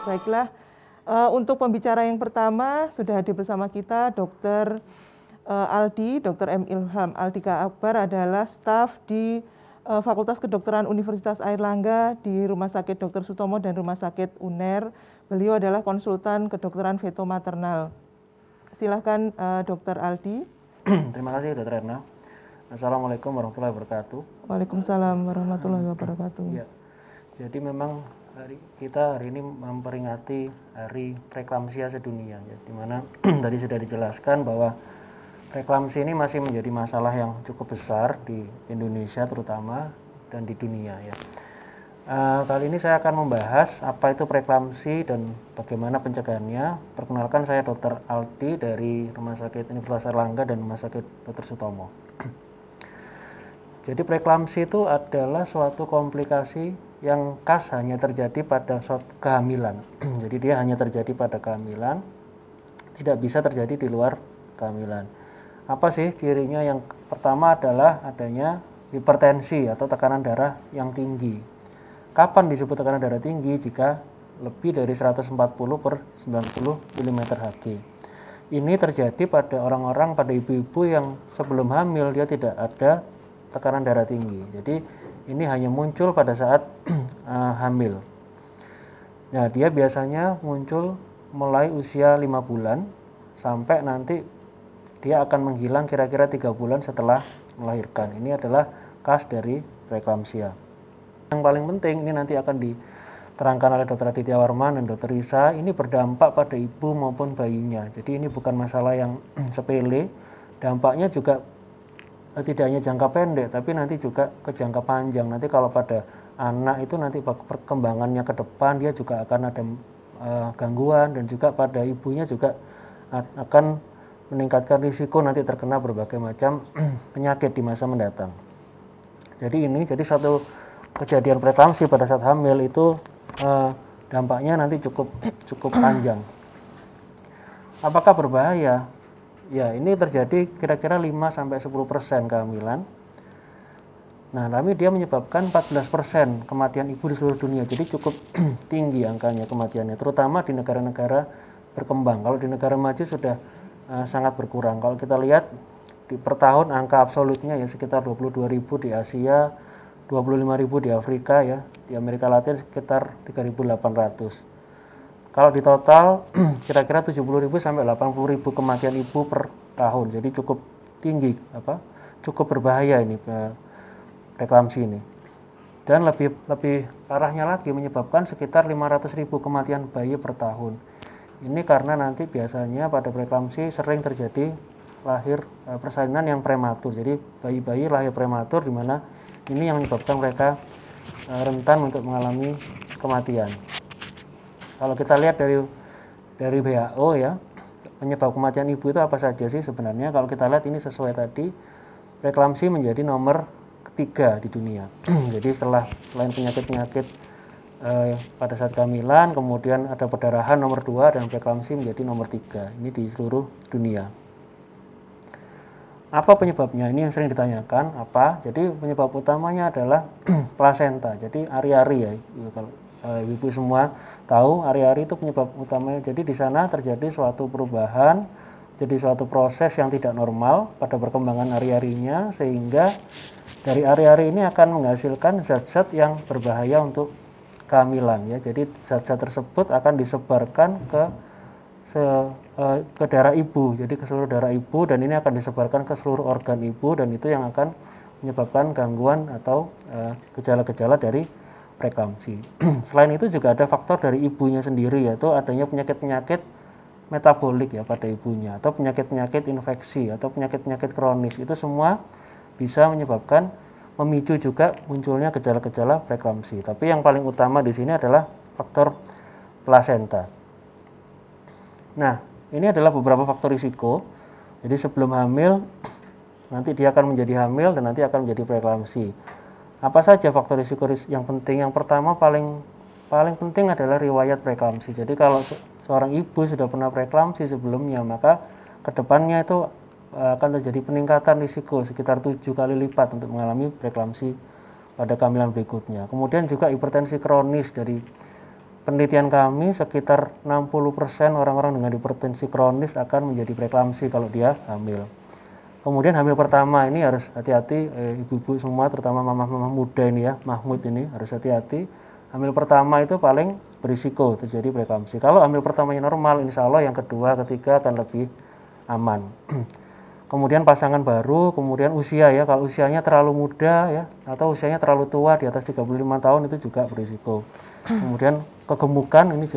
Baiklah, untuk pembicara yang pertama sudah hadir bersama kita Dr. Dr. M. Ilham Aldika Akbar adalah staf di Fakultas Kedokteran Universitas Airlangga di Rumah Sakit Dr. Sutomo dan Rumah Sakit UNER. Beliau adalah konsultan kedokteran feto maternal. Silahkan Dr. Aldi. Terima kasih Dr. Erna. Assalamualaikum warahmatullahi wabarakatuh. Waalaikumsalam warahmatullahi wabarakatuh. Ya, jadi memang kita hari ini memperingati Hari Preeklamsia Sedunia, ya, di mana tadi sudah dijelaskan bahwa preeklamsi ini masih menjadi masalah yang cukup besar di Indonesia terutama dan di dunia. Ya. Kali ini saya akan membahas apa itu preeklamsi dan bagaimana pencegahannya. Perkenalkan, saya Dr. Aldi dari Rumah Sakit Universitas Airlangga dan Rumah Sakit Dr. Sutomo. Jadi preeklamsi itu adalah suatu komplikasi yang khas hanya terjadi pada suatu kehamilan. Jadi dia hanya terjadi pada kehamilan, tidak bisa terjadi di luar kehamilan. Apa sih cirinya? Yang pertama adalah adanya hipertensi atau tekanan darah yang tinggi. Kapan disebut tekanan darah tinggi? Jika lebih dari 140/90 mm/Hg. Ini terjadi pada orang-orang, pada ibu-ibu yang sebelum hamil dia tidak ada tekanan darah tinggi. Jadi ini hanya muncul pada saat hamil. Nah, dia biasanya muncul mulai usia 5 bulan sampai nanti dia akan menghilang kira-kira 3 bulan setelah melahirkan. Ini adalah khas dari preeklamsia. Yang paling penting ini nanti akan diterangkan oleh Dr. Aditya Warman dan Dr. Risa, ini berdampak pada ibu maupun bayinya. Jadi ini bukan masalah yang sepele, dampaknya juga tidak hanya jangka pendek, tapi nanti juga ke jangka panjang. Nanti kalau pada anak itu nanti perkembangannya ke depan dia juga akan ada gangguan, dan juga pada ibunya juga akan meningkatkan risiko nanti terkena berbagai macam penyakit di masa mendatang. Jadi satu kejadian preeklamsi pada saat hamil itu dampaknya nanti cukup panjang. Apakah berbahaya? Ya, ini terjadi kira-kira 5-10% kehamilan. Nah, tapi dia menyebabkan 14% kematian ibu di seluruh dunia. Jadi cukup tinggi angkanya kematiannya, terutama di negara-negara berkembang. Kalau di negara maju sudah sangat berkurang. Kalau kita lihat per tahun angka absolutnya ya sekitar 22.000 di Asia, 25.000 di Afrika ya, di Amerika Latin sekitar 3.800. Kalau di total kira-kira 70.000 sampai 80.000 kematian ibu per tahun. Jadi cukup tinggi, cukup berbahaya ini preeklamsi ini. Dan lebih parahnya lagi menyebabkan sekitar 500.000 kematian bayi per tahun. Ini karena nanti biasanya pada preeklamsi sering terjadi lahir persalinan yang prematur. Jadi bayi-bayi lahir prematur, di mana ini yang menyebabkan mereka rentan untuk mengalami kematian. Kalau kita lihat dari WHO ya, penyebab kematian ibu itu apa saja sih sebenarnya? Kalau kita lihat ini sesuai tadi, preeklamsi menjadi nomor ketiga di dunia. Jadi selain penyakit-penyakit pada saat kehamilan, kemudian ada perdarahan nomor 2, dan preeklamsi menjadi nomor 3. Ini di seluruh dunia. Apa penyebabnya? Ini yang sering ditanyakan. Jadi penyebab utamanya adalah plasenta. Jadi ari-ari ya. Kalau ibu semua tahu, ari-ari itu penyebab utamanya. Jadi di sana terjadi suatu perubahan, jadi suatu proses yang tidak normal pada perkembangan ari-arinya, sehingga dari ari-ari ini akan menghasilkan zat-zat yang berbahaya untuk kehamilan ya. Jadi zat-zat tersebut akan disebarkan ke darah ibu, jadi ke seluruh darah ibu, dan ini akan disebarkan ke seluruh organ ibu, dan itu yang akan menyebabkan gangguan atau gejala-gejala dari preeklamsi. Selain itu juga ada faktor dari ibunya sendiri, yaitu adanya penyakit-penyakit metabolik ya pada ibunya, atau penyakit-penyakit infeksi atau penyakit-penyakit kronis. Itu semua bisa menyebabkan, memicu juga munculnya gejala-gejala preeklamsi. Tapi yang paling utama di sini adalah faktor plasenta. Nah, ini adalah beberapa faktor risiko. Jadi sebelum hamil, nanti dia akan menjadi hamil, dan nanti akan menjadi preeklamsi. Apa saja faktor risiko yang penting? Yang pertama paling penting adalah riwayat preeklamsi. Jadi kalau seorang ibu sudah pernah preeklamsi sebelumnya, maka kedepannya itu akan terjadi peningkatan risiko sekitar 7 kali lipat untuk mengalami preeklamsi pada kehamilan berikutnya. Kemudian juga hipertensi kronis dari penelitian kami sekitar 60% orang-orang dengan hipertensi kronis akan menjadi preeklamsi kalau dia hamil. Kemudian hamil pertama ini harus hati-hati, ibu-ibu semua terutama mama-mama muda ini ya, Mahmud ini harus hati-hati. Hamil pertama itu paling berisiko terjadi preeklamsi. Kalau hamil pertamanya normal, insya Allah yang kedua, ketiga akan lebih aman. Kemudian pasangan baru, kemudian usia ya, kalau usianya terlalu muda ya, atau usianya terlalu tua di atas 35 tahun itu juga berisiko. Kemudian kegemukan ini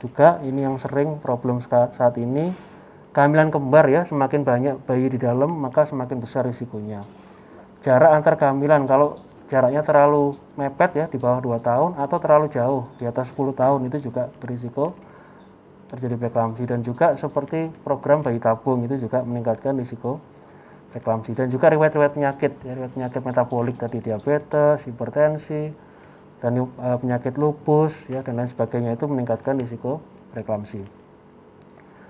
juga ini yang sering problem saat ini. Kehamilan kembar ya, semakin banyak bayi di dalam maka semakin besar risikonya. Jarak antar kehamilan, kalau jaraknya terlalu mepet ya, di bawah 2 tahun atau terlalu jauh di atas 10 tahun itu juga berisiko terjadi preeklamsi. Dan juga seperti program bayi tabung itu juga meningkatkan risiko preeklamsi. Dan juga riwayat-riwayat penyakit ya, riwayat penyakit metabolik tadi, diabetes, hipertensi, dan penyakit lupus ya, dan lain sebagainya itu meningkatkan risiko preeklamsi.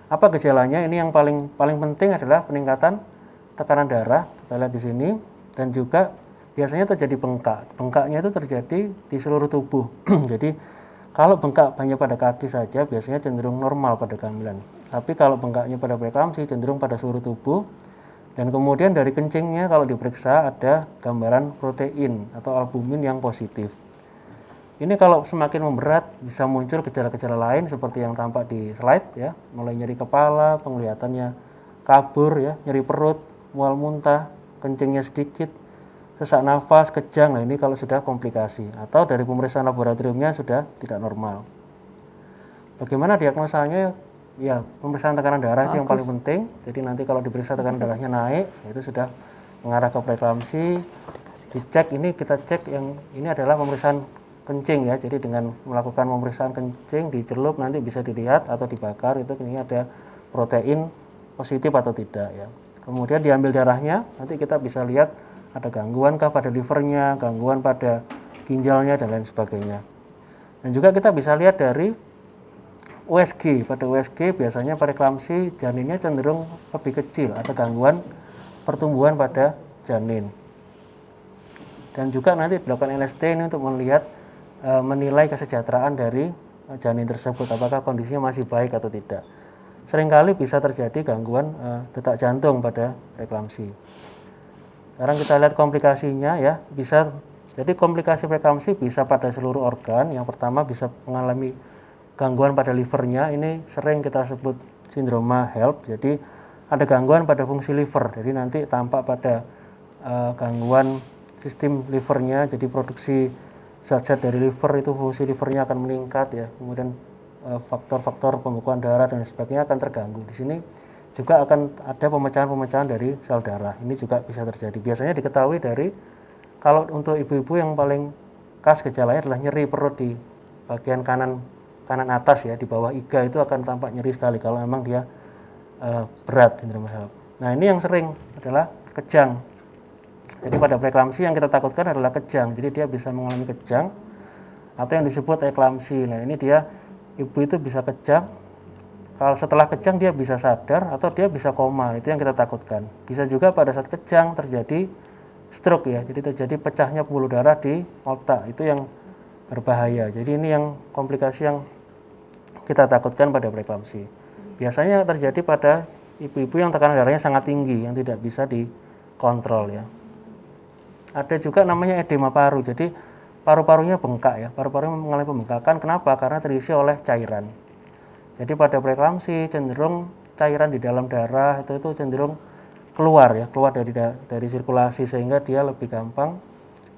Apa gejalanya? Ini yang paling penting adalah peningkatan tekanan darah, kita lihat di sini, dan juga biasanya terjadi bengkak. Bengkaknya itu terjadi di seluruh tubuh. Jadi kalau bengkak hanya pada kaki saja biasanya cenderung normal pada kehamilan. Tapi kalau bengkaknya pada preeklamsi cenderung pada seluruh tubuh. Dan kemudian dari kencingnya kalau diperiksa ada gambaran protein atau albumin yang positif. Ini kalau semakin memberat bisa muncul gejala-gejala lain seperti yang tampak di slide ya, mulai nyeri kepala, penglihatannya kabur ya, nyeri perut, mual muntah, kencingnya sedikit, sesak nafas, kejang. Nah, ini kalau sudah komplikasi atau dari pemeriksaan laboratoriumnya sudah tidak normal. Bagaimana diagnosanya? Ya, pemeriksaan tekanan darah itu yang paling penting. Jadi nanti kalau diperiksa tekanan darahnya naik, itu sudah mengarah ke preeklamsi. Dicek, ini kita cek yang ini adalah pemeriksaan kencing ya. Jadi dengan melakukan pemeriksaan kencing dicelup nanti bisa dilihat atau dibakar itu ini ada protein positif atau tidak ya. Kemudian diambil darahnya, nanti kita bisa lihat ada gangguan kah pada livernya, gangguan pada ginjalnya dan lain sebagainya. Dan juga kita bisa lihat dari USG. Pada USG biasanya preeklamsi janinnya cenderung lebih kecil, ada gangguan pertumbuhan pada janin. Dan juga nanti dilakukan LST ini untuk melihat menilai kesejahteraan dari janin tersebut, apakah kondisinya masih baik atau tidak. Seringkali bisa terjadi gangguan detak jantung pada preeklamsi. Sekarang kita lihat komplikasinya ya, bisa jadi komplikasi preeklamsi bisa pada seluruh organ. Yang pertama bisa mengalami gangguan pada livernya, ini sering kita sebut sindroma HELLP. Jadi ada gangguan pada fungsi liver, jadi nanti tampak pada gangguan sistem livernya, jadi produksi zat-zat dari liver itu fungsi livernya akan meningkat ya, kemudian faktor-faktor pembekuan darah dan sebagainya akan terganggu. Di sini juga akan ada pemecahan-pemecahan dari sel darah, ini juga bisa terjadi. Biasanya diketahui dari, kalau untuk ibu-ibu yang paling khas gejalanya adalah nyeri perut di bagian kanan atas ya, di bawah iga itu akan tampak nyeri sekali kalau memang dia berat sindroma HELLP. Nah, ini yang sering adalah kejang. Jadi pada preeklamsi yang kita takutkan adalah kejang. Jadi dia bisa mengalami kejang atau yang disebut eklamsi. Nah, ini dia ibu itu bisa kejang. Kalau setelah kejang dia bisa sadar atau dia bisa koma. Itu yang kita takutkan. Bisa juga pada saat kejang terjadi stroke ya. Jadi terjadi pecahnya pembuluh darah di otak. Itu yang berbahaya. Jadi ini yang komplikasi yang kita takutkan pada preeklamsi. Biasanya terjadi pada ibu-ibu yang tekanan darahnya sangat tinggi, yang tidak bisa dikontrol ya. Ada juga namanya edema paru. Jadi paru-parunya bengkak ya. Paru-parunya mengalami pembengkakan. Kenapa? Karena terisi oleh cairan. Jadi pada preeklamsi cenderung cairan di dalam darah itu cenderung keluar ya, keluar dari sirkulasi sehingga dia lebih gampang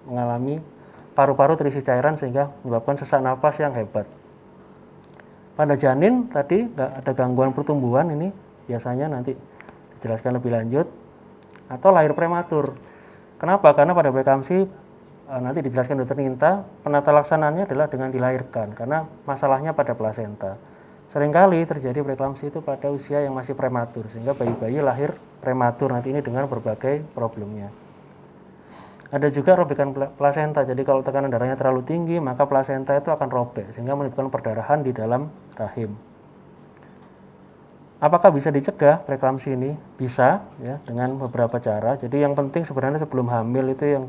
mengalami paru-paru terisi cairan sehingga menyebabkan sesak napas yang hebat. Pada janin tadi ada gangguan pertumbuhan, ini biasanya nanti dijelaskan lebih lanjut, atau lahir prematur. Kenapa? Karena pada preeklamsi nanti dijelaskan Dr. Ninta, penata laksanaannya adalah dengan dilahirkan karena masalahnya pada plasenta. Seringkali terjadi preeklamsi itu pada usia yang masih prematur sehingga bayi-bayi lahir prematur nanti ini dengan berbagai problemnya. Ada juga robekan plasenta, jadi kalau tekanan darahnya terlalu tinggi maka plasenta itu akan robek sehingga menimbulkan perdarahan di dalam rahim. Apakah bisa dicegah preeklamsi ini? Bisa ya, dengan beberapa cara. Jadi yang penting sebenarnya sebelum hamil itu yang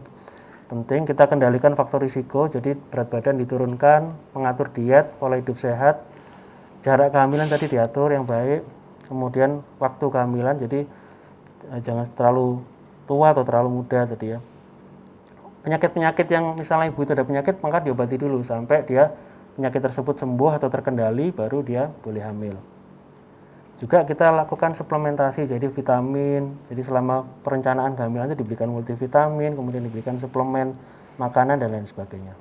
penting kita kendalikan faktor risiko, jadi berat badan diturunkan, mengatur diet, pola hidup sehat, jarak kehamilan tadi diatur yang baik, kemudian waktu kehamilan, jadi jangan terlalu tua atau terlalu muda tadi ya. Penyakit-penyakit yang misalnya ibu itu ada penyakit, maka diobati dulu sampai dia penyakit tersebut sembuh atau terkendali, baru dia boleh hamil. Juga kita lakukan suplementasi, jadi vitamin, jadi selama perencanaan kehamilan itu diberikan multivitamin, kemudian diberikan suplemen, makanan, dan lain sebagainya.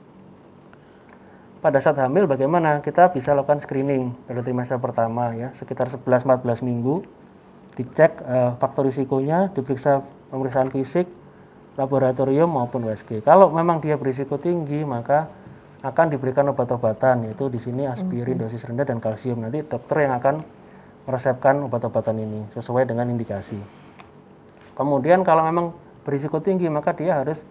Pada saat hamil bagaimana? Kita bisa lakukan screening pada trimester pertama ya, sekitar 11-14 minggu, dicek faktor risikonya, diperiksa pemeriksaan fisik, laboratorium maupun USG. Kalau memang dia berisiko tinggi, maka akan diberikan obat-obatan, yaitu di sini aspirin dosis rendah dan kalsium. Nanti dokter yang akan meresepkan obat-obatan ini sesuai dengan indikasi. Kemudian kalau memang berisiko tinggi, maka dia harus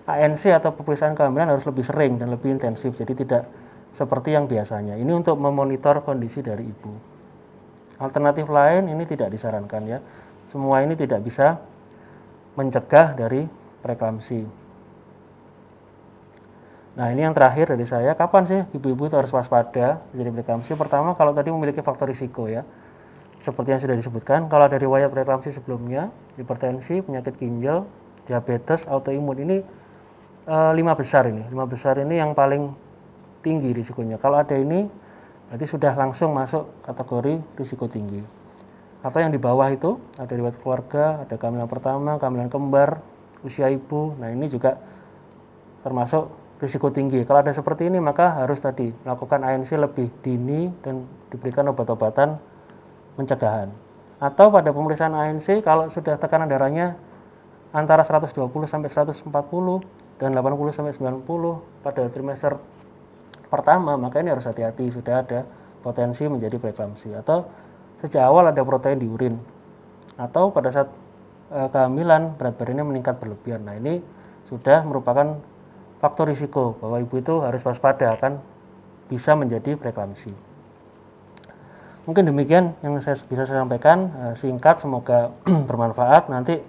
ANC atau pemeriksaan kehamilan harus lebih sering dan lebih intensif, jadi tidak seperti yang biasanya. Ini untuk memonitor kondisi dari ibu. Alternatif lain ini tidak disarankan ya. Semua ini tidak bisa mencegah dari preeklamsi. Nah, ini yang terakhir dari saya, kapan sih ibu-ibu itu harus waspada terjadi preeklamsi? Pertama, kalau tadi memiliki faktor risiko ya, seperti yang sudah disebutkan, kalau ada riwayat preeklamsi sebelumnya, hipertensi, penyakit ginjal, diabetes, autoimun, ini 5 besar ini. 5 besar ini yang paling tinggi risikonya. Kalau ada ini, berarti sudah langsung masuk kategori risiko tinggi. Atau yang di bawah itu, ada riwayat keluarga, ada kehamilan pertama, kehamilan kembar, usia ibu, nah ini juga termasuk risiko tinggi. Kalau ada seperti ini, maka harus tadi melakukan ANC lebih dini dan diberikan obat-obatan pencegahan. Atau pada pemeriksaan ANC, kalau sudah tekanan darahnya antara 120 sampai 140 dan 80 sampai 90 pada trimester pertama, maka ini harus hati-hati, sudah ada potensi menjadi preeklamsi. Atau sejak awal ada protein di urin, atau pada saat kehamilan berat badannya meningkat berlebihan. Nah, ini sudah merupakan faktor risiko bahwa ibu itu harus waspada akan bisa menjadi preeklamsi. Mungkin demikian yang bisa saya sampaikan, singkat, semoga bermanfaat. Nanti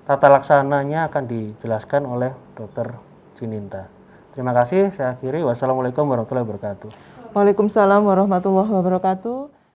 tata laksananya akan dijelaskan oleh Dr. Jininta. Terima kasih, saya akhiri. Wassalamualaikum warahmatullahi wabarakatuh. Waalaikumsalam warahmatullahi wabarakatuh.